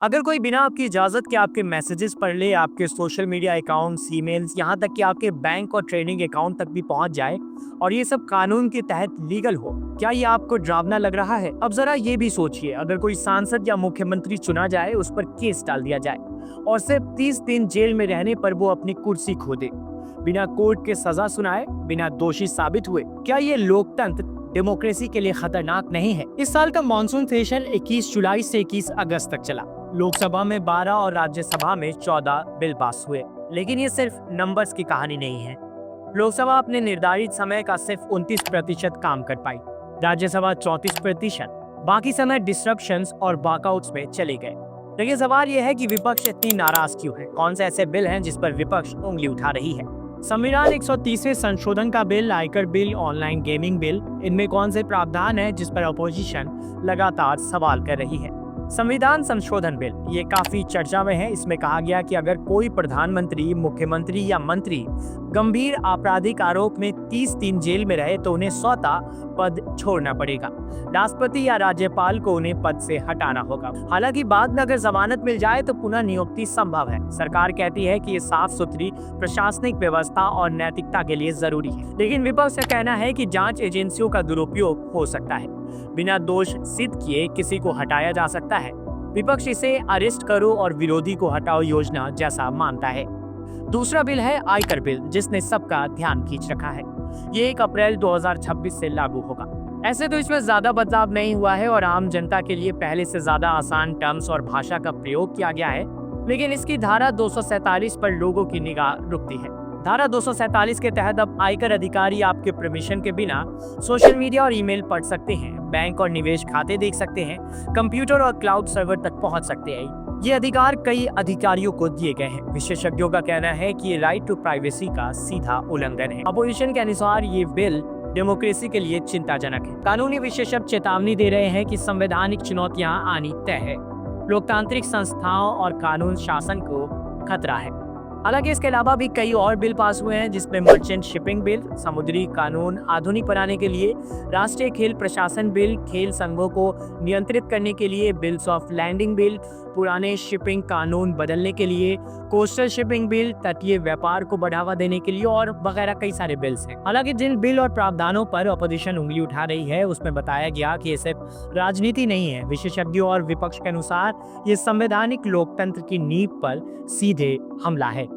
अगर कोई बिना आपकी इजाज़त के आपके मैसेजेस पढ़ ले, आपके सोशल मीडिया अकाउंट्स, ईमेल्स, यहाँ तक कि आपके बैंक और ट्रेडिंग अकाउंट तक भी पहुँच जाए और ये सब कानून के तहत लीगल हो, क्या ये आपको डरावना लग रहा है? अब ज़रा ये भी सोचिए, अगर कोई सांसद या मुख्यमंत्री चुना जाए, उस पर केस डाल दिया जाए और सिर्फ 30 दिन जेल में रहने पर वो अपनी कुर्सी खो दे, बिना कोर्ट के सज़ा सुनाए, बिना दोषी साबित हुए, क्या ये लोकतंत्र डेमोक्रेसी के लिए खतरनाक नहीं है? इस साल का मॉनसून सेशन 21 जुलाई से 21 अगस्त तक चला। लोकसभा में 12 और राज्यसभा में 14 बिल पास हुए, लेकिन ये सिर्फ नंबर्स की कहानी नहीं है। लोकसभा अपने निर्धारित समय का सिर्फ 29% काम कर पाई, राज्यसभा 34%, बाकी समय डिस्ट्रप्शंस और वॉकआउट्स में चले गए। लेकिन सवाल यह है कि विपक्ष इतनी नाराज क्यों है? कौन से ऐसे बिल हैं जिस पर विपक्ष उंगली उठा रही है? संविधान 130वें संशोधन का बिल, आयकर बिल, ऑनलाइन गेमिंग बिल, इनमें कौन से प्रावधान है जिस पर अपोजिशन लगातार सवाल कर रही है? संविधान संशोधन बिल ये काफी चर्चा में है। इसमें कहा गया कि अगर कोई प्रधानमंत्री, मुख्यमंत्री या मंत्री गंभीर आपराधिक आरोप में 30 दिन जेल में रहे तो उन्हें स्वतः पद छोड़ना पड़ेगा। राष्ट्रपति या राज्यपाल को उन्हें पद से हटाना होगा। हालांकि बाद में अगर जमानत मिल जाए तो पुनः नियुक्ति संभव है। सरकार कहती है कि ये साफ सुथरी प्रशासनिक व्यवस्था और नैतिकता के लिए जरूरी है, लेकिन विपक्ष का कहना है कि जांच एजेंसियों का दुरुपयोग हो सकता है। बिना दोष सिद्ध किए किसी को हटाया जा सकता है। विपक्ष इसे अरेस्ट करो और विरोधी को हटाओ योजना जैसा मानता है। दूसरा बिल है आयकर बिल, जिसने सबका ध्यान खींच रखा है। ये 1 अप्रैल 2026 से लागू होगा। ऐसे तो इसमें ज्यादा बदलाव नहीं हुआ है और आम जनता के लिए पहले से ज्यादा आसान टर्म्स और भाषा का प्रयोग किया गया है, लेकिन इसकी धारा 247 पर लोगों की निगाह रुकती है। धारा 247 के तहत अब आयकर अधिकारी आपके परमिशन के बिना सोशल मीडिया और ईमेल पढ़ सकते हैं, बैंक और निवेश खाते देख सकते हैं, कंप्यूटर और क्लाउड सर्वर तक पहुंच सकते हैं। ये अधिकार कई अधिकारियों को दिए गए हैं। विशेषज्ञों का कहना है कि ये राइट टू प्राइवेसी का सीधा उल्लंघन है। अपोजिशन के अनुसार ये बिल डेमोक्रेसी के लिए चिंताजनक है। कानूनी विशेषज्ञ चेतावनी दे रहे हैं कि संवैधानिक चुनौतियां आनी तय है। लोकतांत्रिक संस्थाओं और कानून शासन को खतरा है। हालांकि इसके अलावा भी कई और बिल पास हुए हैं, जिसमें मर्चेंट शिपिंग बिल, समुद्री कानून आधुनिक बनाने के लिए, राष्ट्रीय खेल प्रशासन बिल, खेल संघों को नियंत्रित करने के लिए, बिल्स ऑफ लैंडिंग बिल, पुराने शिपिंग कानून बदलने के लिए, कोस्टल शिपिंग बिल, तटीय व्यापार को बढ़ावा देने के लिए और वगैरह कई सारे बिल्स हैं। हालांकि जिन बिल और प्रावधानों पर अपोजिशन उंगली उठा रही है, उसमें बताया गया कि ये सिर्फ राजनीति नहीं है। विशेषज्ञों और विपक्ष के अनुसार ये संवैधानिक लोकतंत्र की नींव पर सीधे हमला है।